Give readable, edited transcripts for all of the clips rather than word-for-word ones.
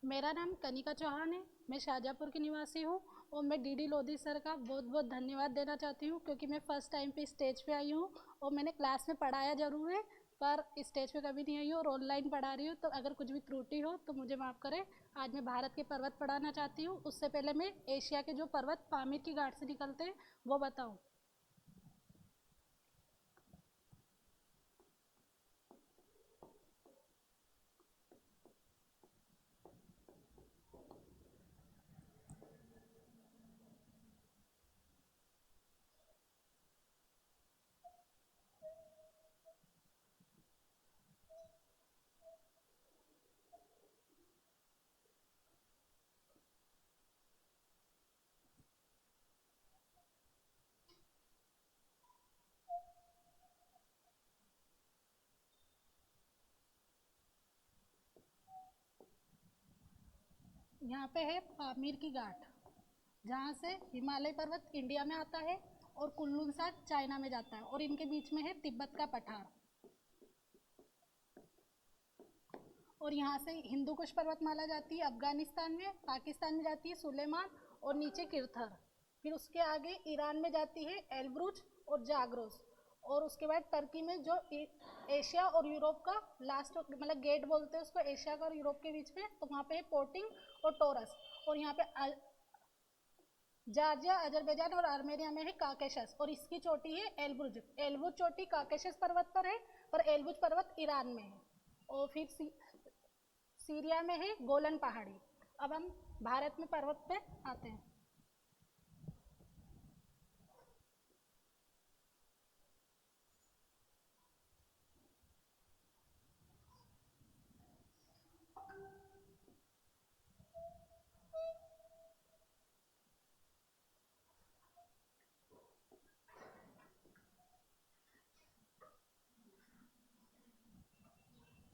मेरा नाम कनिका चौहान है। मैं शाहजहाँपुर की निवासी हूँ और मैं डीडी लोधी सर का बहुत बहुत धन्यवाद देना चाहती हूँ, क्योंकि मैं फ़र्स्ट टाइम पे स्टेज पे आई हूँ और मैंने क्लास में पढ़ाया ज़रूर है पर स्टेज पे कभी नहीं आई हूँ और ऑनलाइन पढ़ा रही हूँ। तो अगर कुछ भी त्रुटि हो तो मुझे माफ़ करें। आज मैं भारत के पर्वत पढ़ाना चाहती हूँ। उससे पहले मैं एशिया के जो पर्वत पामीर की घाट से निकलते हैं वो बताऊँ। यहाँ पे है पामीर की घाट, जहाँ से हिमालय पर्वत इंडिया में आता है और कुल्लू साथ चाइना में जाता है, और इनके बीच में है तिब्बत का पठार। और यहाँ से हिंदू कुश पर्वतमाला जाती है अफगानिस्तान में, पाकिस्तान में जाती है सुलेमान और नीचे किरथर। फिर उसके आगे ईरान में जाती है एल्ब्रुज और जाग्रोस। और उसके बाद टर्की में जो एशिया और यूरोप का लास्ट मतलब गेट बोलते हैं उसको, एशिया का और यूरोप के बीच में, तो वहाँ पे है पोटिंग और टोरस। और यहाँ पे जॉर्जिया, अजरबैजान और आर्मेनिया में है काकेशस, और इसकी चोटी है एल्ब्रुज। एल्ब्रुज चोटी काकेशस पर्वत पर है, पर एल्ब्रुज पर्वत ईरान में है। और फिर सीरिया में है गोलन पहाड़ी। अब हम भारत में पर्वत पे आते हैं।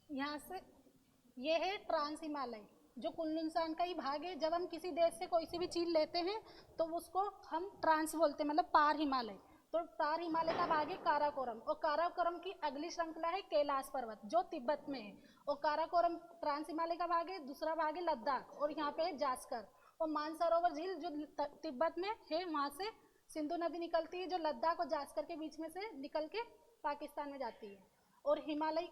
यहाँ से ये है ट्रांस हिमालय, जो कुल्लू का ही भाग है। जब हम किसी देश से कोई सी भी चीज़ लेते हैं तो उसको हम ट्रांस बोलते हैं, मतलब पार हिमालय। तो पार हिमालय का भाग है काराकोरम, और काराकोरम की अगली श्रृंखला है कैलाश पर्वत जो तिब्बत में है। और काराकोरम ट्रांस हिमालय का भाग है। दूसरा भाग है लद्दाख, और यहाँ पे है जास्कर। और मानसरोवर झील जो तिब्बत में है, वहाँ से सिंधु नदी निकलती है जो लद्दाख और जास्कर के बीच में से निकल के पाकिस्तान में जाती है। और हिमालय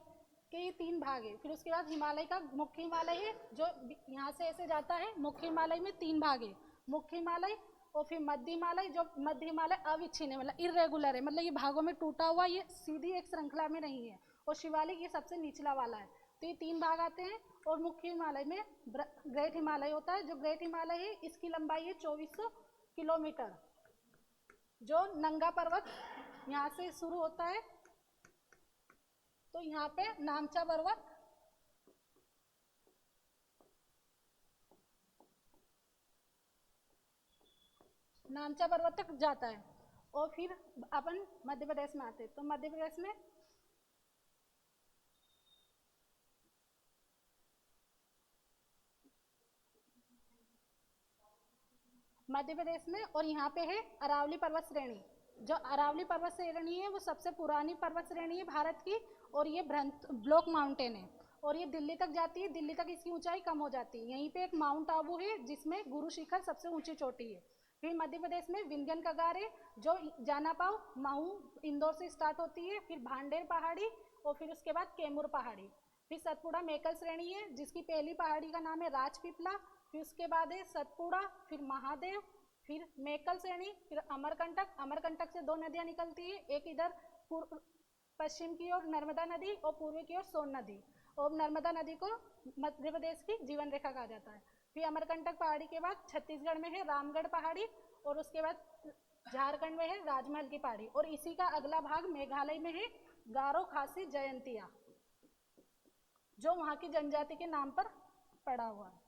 के ये तीन भाग है। फिर उसके बाद हिमालय का मुख्य हिमालय है जो यहाँ से ऐसे जाता है। मुख्य हिमालय में तीन भाग है, मुख्य हिमालय और फिर मध्य हिमालय। जो मध्य हिमालय अविच्छिन्न है, मतलब इरेगुलर है, मतलब ये भागों में टूटा हुआ, ये सीधी एक श्रृंखला में नहीं है। और शिवालिक ये सबसे निचला वाला है। तो ये तीन भाग आते हैं। और मुख्य हिमालय में ग्रेट हिमालय होता है। जो ग्रेट हिमालय है इसकी लंबाई है 2400 किलोमीटर। जो नंगा पर्वत यहाँ से शुरू होता है, तो यहाँ पे नामचा पर्वत तक जाता है। और फिर अपन मध्य प्रदेश में आते हैं। तो मध्य प्रदेश में और यहाँ पे है अरावली पर्वत श्रेणी। जो अरावली पर्वत श्रेणी है वो सबसे पुरानी पर्वत श्रेणी है भारत की, और ये ब्लॉक माउंटेन है। और ये दिल्ली तक जाती है। दिल्ली तक इसकी ऊंचाई कम हो जाती है। यहीं पे एक माउंट आबू है जिसमें गुरु शिखर सबसे ऊंची चोटी है। फिर मध्य प्रदेश में विंध्यन कगार है जो जाना पाओ महू इंदौर से स्टार्ट होती है। फिर भांडेर पहाड़ी, और फिर उसके बाद कैमूर पहाड़ी। फिर सतपुड़ा मेकल श्रेणी है जिसकी पहली पहाड़ी का नाम है राजपीपला। फिर उसके बाद है सतपुड़ा, फिर महादेव, फिर मेकल श्रेणी, फिर अमरकंटक। अमरकंटक से दो नदियां निकलती है, एक इधर पश्चिम की ओर नर्मदा नदी और पूर्व की ओर सोन नदी। और नर्मदा नदी को मध्य प्रदेश की जीवन रेखा कहा जाता है। फिर अमरकंटक पहाड़ी के बाद छत्तीसगढ़ में है रामगढ़ पहाड़ी, और उसके बाद झारखंड में है राजमहल की पहाड़ी। और इसी का अगला भाग मेघालय में है गारो खासी जयंतिया, जो वहाँ की जनजाति के नाम पर पड़ा हुआ है।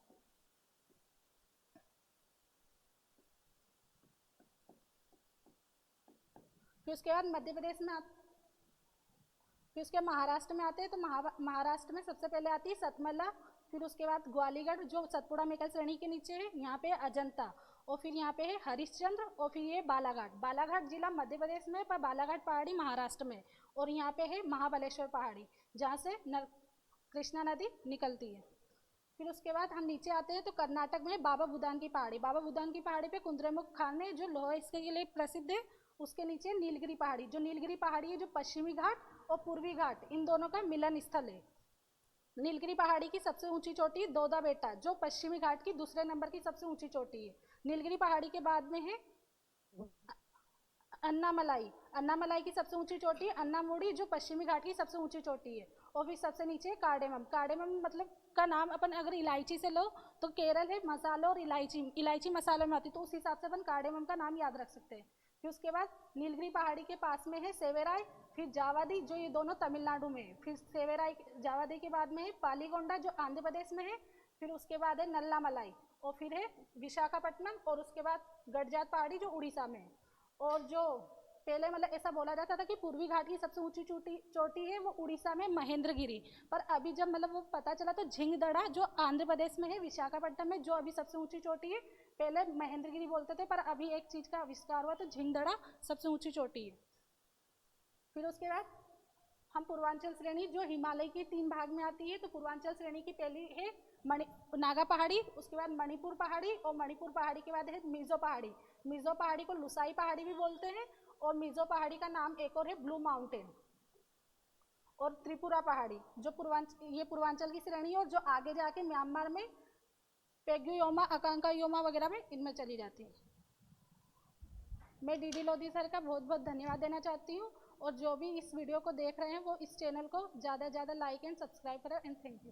फिर उसके बाद मध्य प्रदेश में फिर उसके महाराष्ट्र में आते हैं। तो महाराष्ट्र में सबसे पहले आती है सतमला। फिर उसके बाद ग्वालीगढ़ जो सतपुड़ा मेकल श्रेणी के नीचे है, यहाँ पे अजंता। और फिर यहाँ पे है हरिश्चंद्र, और फिर ये बालाघाट। बालाघाट जिला मध्य प्रदेश में, पर बालाघाट पहाड़ी महाराष्ट्र में। और यहाँ पे है महाबलेश्वर पहाड़ी जहाँ से कृष्णा नदी निकलती है। फिर उसके बाद हम नीचे आते हैं तो कर्नाटक में बाबा बुदान की पहाड़ी। बाबा बुदान की पहाड़ी पे कुद्रेमुख खान है जो लोहा इसके लिए प्रसिद्ध है। उसके नीचे नीलगिरी पहाड़ी, जो नीलगिरी पहाड़ी है जो पश्चिमी घाट और पूर्वी घाट इन दोनों का मिलन स्थल है। नीलगिरी पहाड़ी की सबसे ऊंची चोटी दोदा बेटा, जो पश्चिमी घाट की दूसरे नंबर की सबसे ऊंची चोटी है। नीलगिरी पहाड़ी के बाद में है अन्नामलाई। अन्नामलाई की सबसे ऊंची चोटी अन्नामुड़ी, जो पश्चिमी घाट की सबसे ऊंची चोटी है। और फिर सबसे नीचे कार्डेमम। कार्डेमम मतलब का नाम अपन अगर इलायची से लो तो केरल है मसालों और इलायची, इलायची मसालों में आती, तो उस हिसाब से अपन कार्डेमम का नाम याद रख सकते हैं। फिर उसके बाद नीलगिरी पहाड़ी के पास में है सेवेराय, फिर जावादी, जो ये दोनों तमिलनाडु में है। फिर सेवेराय जावादी के बाद में है पालीगोंडा, जो आंध्र प्रदेश में है। फिर उसके बाद है नल्लामलाई, और फिर है विशाखापट्टनम, और उसके बाद गडजात पहाड़ी जो उड़ीसा में है। और जो पहले मतलब ऐसा बोला जाता था कि पूर्वी घाट की सबसे ऊंची चोटी है वो उड़ीसा में महेंद्रगिरी, पर अभी जब मतलब वो पता चला तो झिंगदड़ा जो आंध्र प्रदेश में है विशाखापट्टनम में, जो अभी सबसे ऊंची चोटी है, पहले महेंद्रगिरी बोलते थे पर अभी एक चीज का आविष्कार हुआ तो झिंगदड़ा सबसे ऊंची चोटी है। फिर उसके बाद हम पूर्वांचल श्रेणी जो हिमालय के 3 भाग में आती है, तो पूर्वांचल श्रेणी की पहली है नागा पहाड़ी, उसके बाद मणिपुर पहाड़ी, और मणिपुर पहाड़ी के बाद है मिजो पहाड़ी। मिजो पहाड़ी को लुसाई पहाड़ी भी बोलते हैं, और मिजो पहाड़ी का नाम एक और है ब्लू माउंटेन। और त्रिपुरा पहाड़ी जो पूर्वांचल की श्रेणी है, और जो आगे जाके म्यांमार में पेग्युयोमा, अकांकायोमा वगैरह में इनमें चली जाती है। मैं डीडी लोधी सर का बहुत बहुत धन्यवाद देना चाहती हूँ, और जो भी इस वीडियो को देख रहे हैं वो इस चैनल को ज़्यादा से ज़्यादा लाइक एंड सब्सक्राइब करें, एंड थैंक यू।